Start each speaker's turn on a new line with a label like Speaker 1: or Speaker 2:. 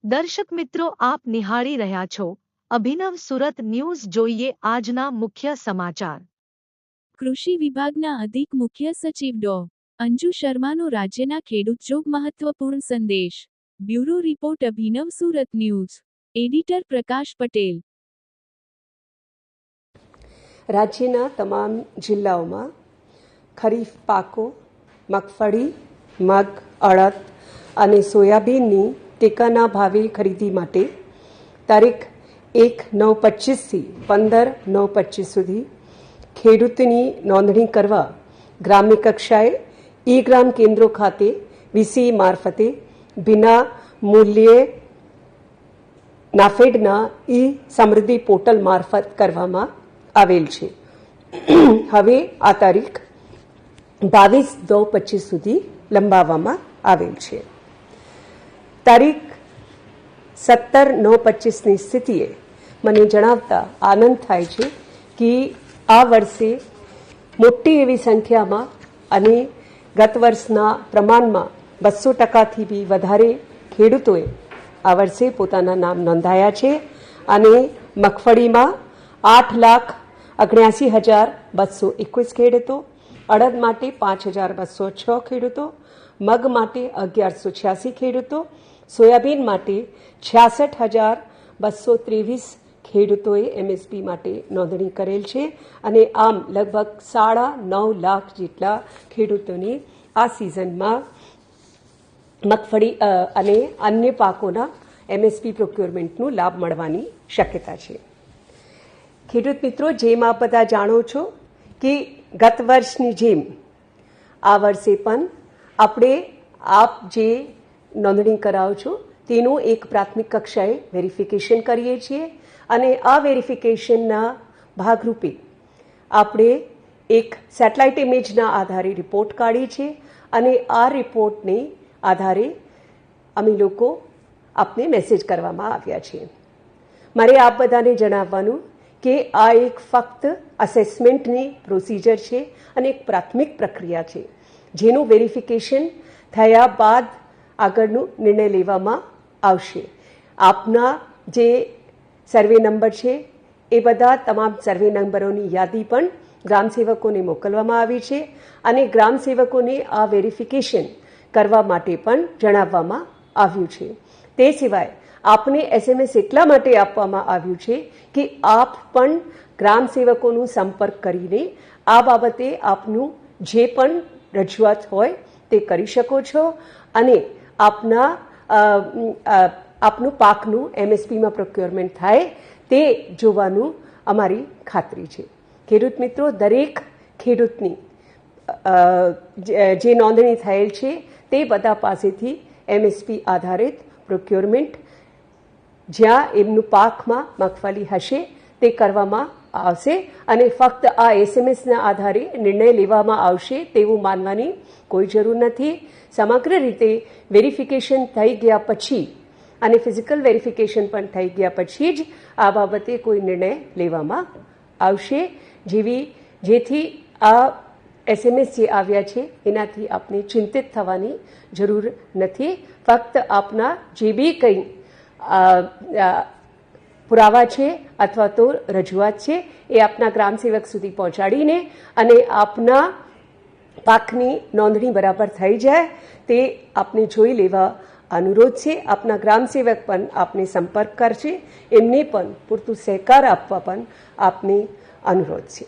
Speaker 1: દર્શક મિત્રો, આપ નિહાળી રહ્યા છો અભિનવ સુરત ન્યૂઝ. જોઈએ આજના મુખ્ય સમાચાર.
Speaker 2: કૃષિ વિભાગના અધિક મુખ્ય સચિવ ડો. અંજુ શર્માનો રાજ્યના ખેડૂતજોગ મહત્વપૂર્ણ સંદેશ. બ્યુરો રિપોર્ટ અભિનવ સુરત ન્યૂઝ. એડિટર પ્રકાશ પટેલ.
Speaker 3: રાજ્યના તમામ જિલ્લાઓમાં ખરીફ પાકો મગફળી, મગ, અડદ અને સોયાબીનની ટેકાના ભાવે ખરીદી માટે તારીખ 1/9/25થી 15/9/25 સુધી ખેડૂતની નોંધણી કરવા ગ્રામ્ય કક્ષાએ ઈ-ગ્રામ કેન્દ્રો ખાતે વીસી મારફતે વિના મૂલ્યે નાફેડના ઈ સમૃદ્ધિ પોર્ટલ મારફત કરવામાં આવેલ છે. હવે આ તારીખ 22/9/25 સુધી લંબાવવામાં આવેલ છે. તારીખ 17/9/25ની સ્થિતિએ મને જણાવતા આનંદ થાય છે કે આ વર્ષે મોટી એવી સંખ્યામાં અને ગત વર્ષના પ્રમાણમાં 200%થી બી વધારે ખેડૂતોએ આ વર્ષે પોતાના નામ નોંધાયા છે. અને મગફળીમાં 8,79,221 ખેડૂતો, અડદ માટે 5,206 ખેડૂતો, મગ માટે 1,186 ખેડૂતો, સોયાબીન માટે 66,223 ખેડૂતોએ એમએસપી માટે નોંધણી કરેલ છે. અને આમ લગભગ 9.5 લાખ જેટલા ખેડૂતોની આ સિઝનમાં મગફળી અને અન્ય પાકોના એમએસપી પ્રોક્યોરમેન્ટનો લાભ મળવાની શક્યતા છે. ખેડૂત મિત્રો, જેમ આપ બધા જાણો છો કે ગત વર્ષની જેમ આ વર્ષે પણ આપણે આપ જે નોંધણી કરાવો છો તેનું એક પ્રાથમિક કક્ષાએ વેરિફિકેશન કરીએ છીએ. અને આ વેરિફિકેશનના ભાગરૂપે આપણે એક સેટેલાઇટ ઇમેજના આધારે રિપોર્ટ કાઢી છે. અને આ રિપોર્ટને આધારે અમે લોકો આપને મેસેજ કરવામાં આવ્યા છે. મારે આપ બધાને જણાવવાનું કે આ એક ફક્ત અસેસમેન્ટની પ્રોસિજર છે અને એક પ્રાથમિક પ્રક્રિયા છે, જેનું વેરિફિકેશન થયા બાદ આગળનો નિર્ણય લેવામાં આવશે. આપના જે સર્વે નંબર છે એ બધા તમામ સર્વે નંબરોની યાદી પણ ગ્રામસેવકોને મોકલવામાં આવી છે. અને ગ્રામસેવકોને આ વેરિફિકેશન કરવા માટે પણ જણાવવામાં આવ્યું છે. તે સિવાય આપને એસએમએસ એટલા માટે આપવામાં આવ્યું છે કે આપ પણ ગ્રામસેવકોનો સંપર્ક કરીને આ બાબતે આપનું જે પણ રજૂઆત હોય તે કરી શકો છો. અને આપનું પાકનું એમએસપીમાં પ્રોક્યોરમેન્ટ થાય તે જોવાનું અમારી ખાતરી છે. ખેડૂત મિત્રો, દરેક ખેડૂતની જે નોંધણી થયેલ છે તે બધા પાસેથી એમએસપી આધારિત પ્રોક્યોરમેન્ટ જ્યાં એમનું પાકમાં મગફળી હશે તે કરવામાં આવશે. અને ફક્ત આ એસએમએસના આધારે નિર્ણય લેવામાં આવશે તેવું માનવાની કોઈ જરૂર નથી. સમગ્ર રીતે વેરિફિકેશન થઈ ગયા પછી અને ફિઝિકલ વેરિફિકેશન પણ થઈ ગયા પછી જ આ બાબતે કોઈ નિર્ણય લેવામાં આવશે. જેથી આ એસએમએસ જે આવ્યા છે એનાથી આપને ચિંતિત થવાની જરૂર નથી. ફક્ત આપના જે બી કંઈ પુરાવા છે અથવા તો રજૂઆત છે એ આપના ગ્રામસેવક સુધી પહોંચાડીને અને આપના પાકની નોંધણી બરાબર થઈ જાય તે આપને જોઈ લેવા અનુરોધ છે. આપના ગ્રામસેવક પણ આપને સંપર્ક કરશે, એમને પણ પૂરતું સહકાર આપવા પણ આપને અનુરોધ છે.